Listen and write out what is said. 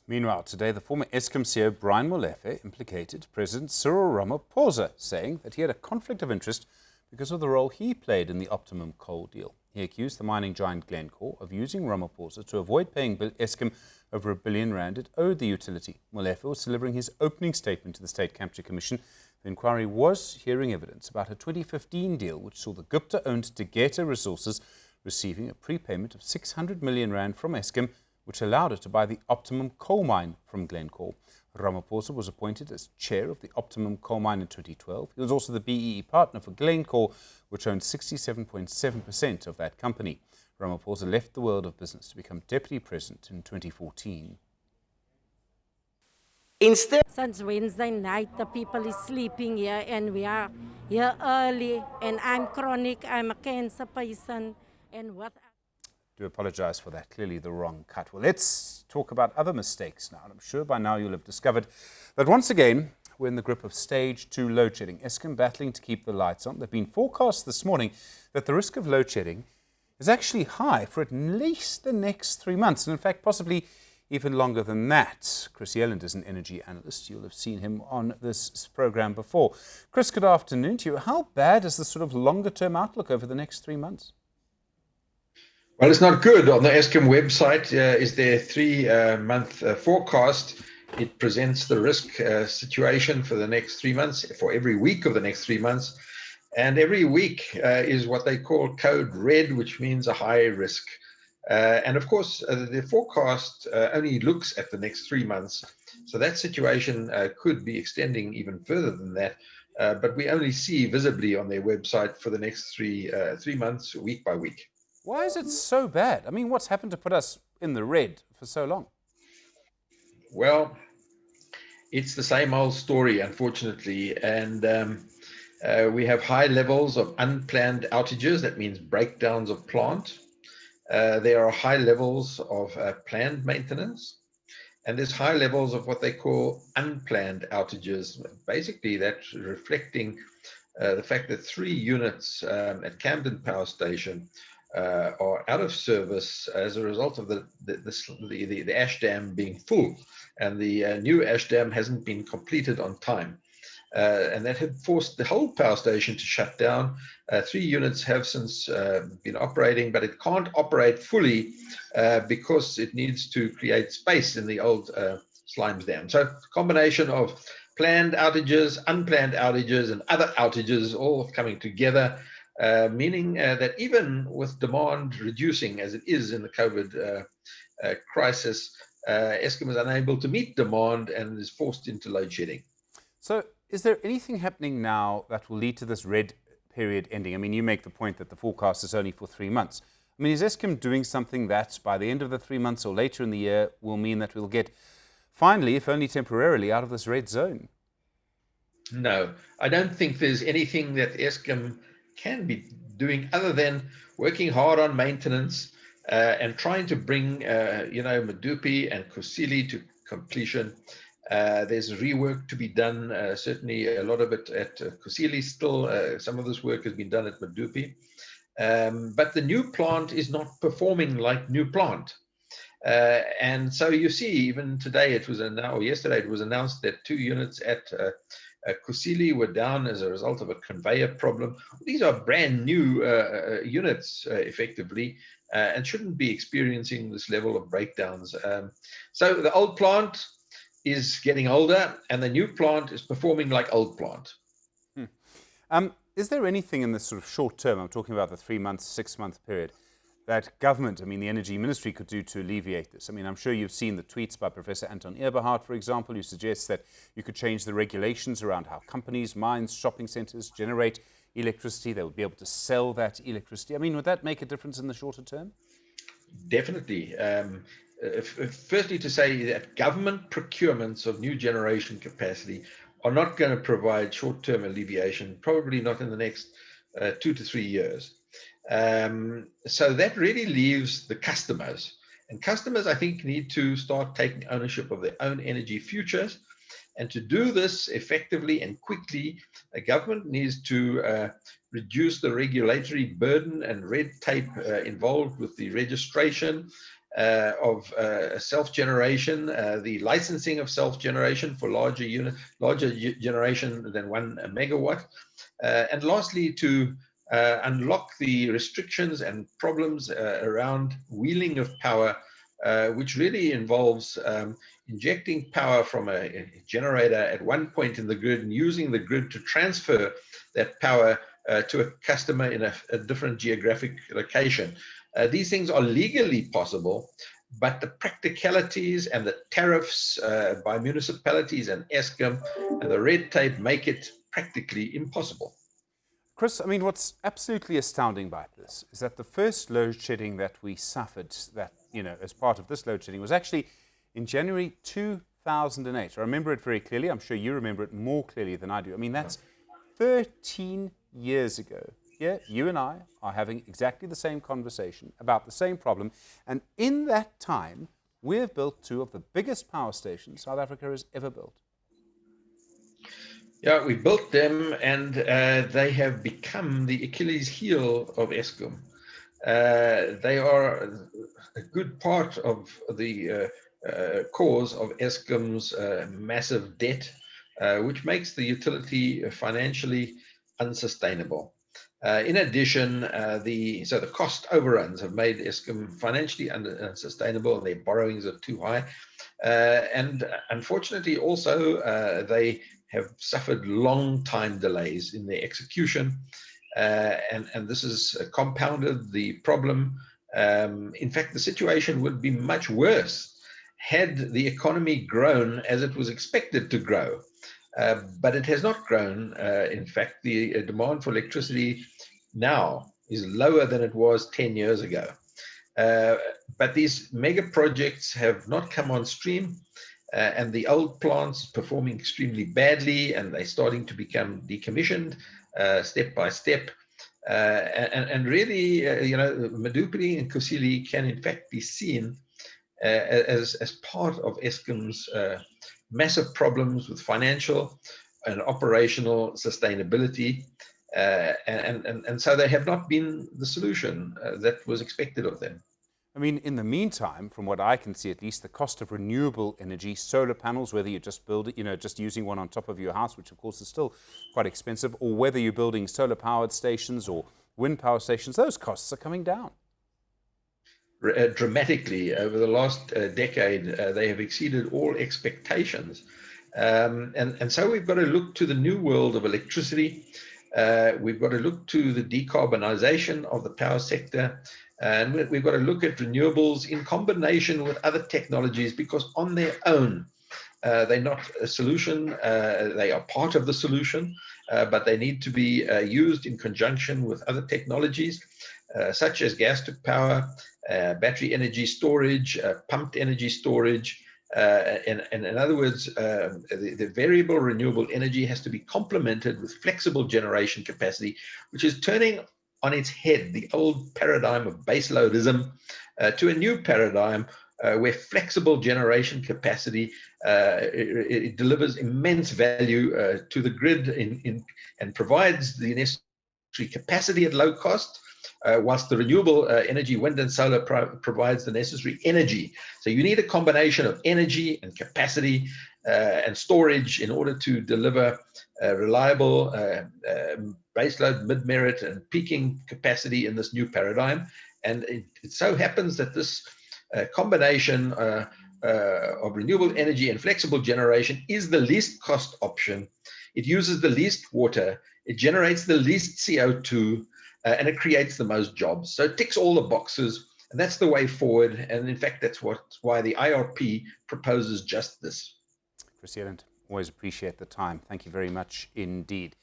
Meanwhile, today, the former Eskom CEO Brian Molefe implicated President Cyril Ramaphosa, saying that he had a conflict of interest because of the role he played in the Optimum coal deal. He accused the mining giant Glencore of using Ramaphosa to avoid paying Eskom over R1 billion it owed the utility. Molefe was delivering his opening statement to the State Capture Commission. The inquiry was hearing evidence about a 2015 deal which saw the Gupta-owned Tegeta Resources receiving a prepayment of R600 million from Eskom, which allowed it to buy the Optimum coal mine from Glencore. Ramaphosa was appointed as chair of the Optimum coal mine in 2012. He was also the BEE partner for Glencore, which owned 67.7% of that company. Ramaphosa left the world of business to become deputy president in 2014. Since Wednesday night, the people is sleeping here and we are here early, and I'm chronic, I'm a cancer patient, and what... Do apologise for that. Clearly the wrong cut. Well, let's talk about other mistakes now. I'm sure by now you'll have discovered that once again we're in the grip of stage 2 load shedding. Eskom battling to keep the lights on. There have been forecasts this morning that the risk of load shedding is actually high for at least the next 3 months, and in fact possibly even longer than that. Chris Yellend is an energy analyst. You'll have seen him on this program before. Chris, good afternoon to you. How bad is the sort of longer term outlook over the next 3 months? Well, it's not good. On the Eskom website is their 3-month forecast. It presents the risk situation for the next 3 months, for every week of the next 3 months. And every week is what they call code red, which means a high risk. And of course, the forecast only looks at the next 3 months. So that situation could be extending even further than that. But we only see visibly on their website for the next three months, week by week. Why is it so bad? I mean, what's happened to put us in the red for so long? Well, it's the same old story, unfortunately. And we have high levels of unplanned outages. That means breakdowns of plant. There are high levels of planned maintenance. And there's high levels of what they call unplanned outages. Basically, that's reflecting the fact that 3 units at Camden Power Station are out of service as a result of the ash dam being full, and the new ash dam hasn't been completed on time, and that had forced the whole power station to shut down. 3 units have since been operating, but it can't operate fully because it needs to create space in the old slimes dam. So a combination of planned outages, unplanned outages, and other outages all coming together, meaning that even with demand reducing as it is in the COVID crisis, Eskom is unable to meet demand and is forced into load shedding. So is there anything happening now that will lead to this red period ending? I mean, you make the point that the forecast is only for 3 months. I mean, is Eskom doing something that by the end of the 3 months or later in the year will mean that we'll get finally, if only temporarily, out of this red zone? No, I don't think there's anything that Eskom can be doing other than working hard on maintenance and trying to bring Medupi and Kusile to completion. There's rework to be done, certainly a lot of it at Kusile still. Some of this work has been done at Medupi. But the new plant is not performing like new plant. And so you see, even today, yesterday, it was announced that 2 units at Kusile were down as a result of a conveyor problem. These are brand new units, effectively, and shouldn't be experiencing this level of breakdowns. So the old plant is getting older, and the new plant is performing like old plant. Is there anything in this sort of short term, I'm talking about the 3 months, 6 month period, that government, I mean the Energy Ministry, could do to alleviate this? I mean, I'm sure you've seen the tweets by Professor Anton Eberhard, for example, who suggests that you could change the regulations around how companies, mines, shopping centres generate electricity. They would be able to sell that electricity. I mean, would that make a difference in the shorter term? Definitely. Firstly, to say that government procurements of new generation capacity are not going to provide short-term alleviation, probably not in the next 2 to 3 years. So that really leaves the customers. And customers, I think, need to start taking ownership of their own energy futures. And to do this effectively and quickly, a government needs to reduce the regulatory burden and red tape involved with the registration of self-generation, the licensing of self-generation for larger generation than 1 megawatt, and lastly to unlock the restrictions and problems around wheeling of power, which really involves injecting power from a generator at one point in the grid and using the grid to transfer that power to a customer in a different geographic location. These things are legally possible, but the practicalities and the tariffs by municipalities and Eskom and the red tape make it practically impossible. Chris, I mean, what's absolutely astounding about this is that the first load shedding that we suffered, that, as part of this load shedding, was actually in January 2008. I remember it very clearly. I'm sure you remember it more clearly than I do. I mean, that's 13 years ago. Yeah, you and I are having exactly the same conversation about the same problem. And in that time, we have built 2 of the biggest power stations South Africa has ever built. Yeah, we built them, and they have become the Achilles heel of Eskom. They are a good part of the cause of Eskom's massive debt, which makes the utility financially unsustainable. In addition, the cost overruns have made Eskom financially unsustainable, and their borrowings are too high. And unfortunately, also, they have suffered long time delays in their execution, and this has compounded the problem. In fact, the situation would be much worse had the economy grown as it was expected to grow. But it has not grown. In fact, the demand for electricity now is lower than it was 10 years ago. But these mega projects have not come on stream, and the old plants performing extremely badly, and they're starting to become decommissioned step by step. And really, Medupi and Kusile can in fact be seen as part of Eskom's massive problems with financial and operational sustainability. And so they have not been the solution that was expected of them. I mean, in the meantime, from what I can see, at least, the cost of renewable energy, solar panels, whether you just build it, just using one on top of your house, which of course is still quite expensive, or whether you're building solar powered stations or wind power stations, those costs are coming down. Dramatically over the last decade. They have exceeded all expectations. And so we've got to look to the new world of electricity. We've got to look to the decarbonization of the power sector. And we've got to look at renewables in combination with other technologies, because on their own, they're not a solution. They are part of the solution, but they need to be used in conjunction with other technologies, such as gas-to-power, battery energy storage, pumped energy storage. And in other words, the variable renewable energy has to be complemented with flexible generation capacity, which is turning on its head the old paradigm of baseloadism to a new paradigm where flexible generation capacity it delivers immense value to the grid and provides the necessary capacity at low cost, whilst the renewable energy, wind and solar, provides the necessary energy. So you need a combination of energy and capacity and storage in order to deliver reliable baseload, mid-merit, and peaking capacity in this new paradigm. And it so happens that this combination of renewable energy and flexible generation is the least cost option. It uses the least water, it generates the least CO2, and it creates the most jobs. So it ticks all the boxes, and that's the way forward. And in fact, that's why the IRP proposes just this. Chris Yellend, always appreciate the time. Thank you very much indeed.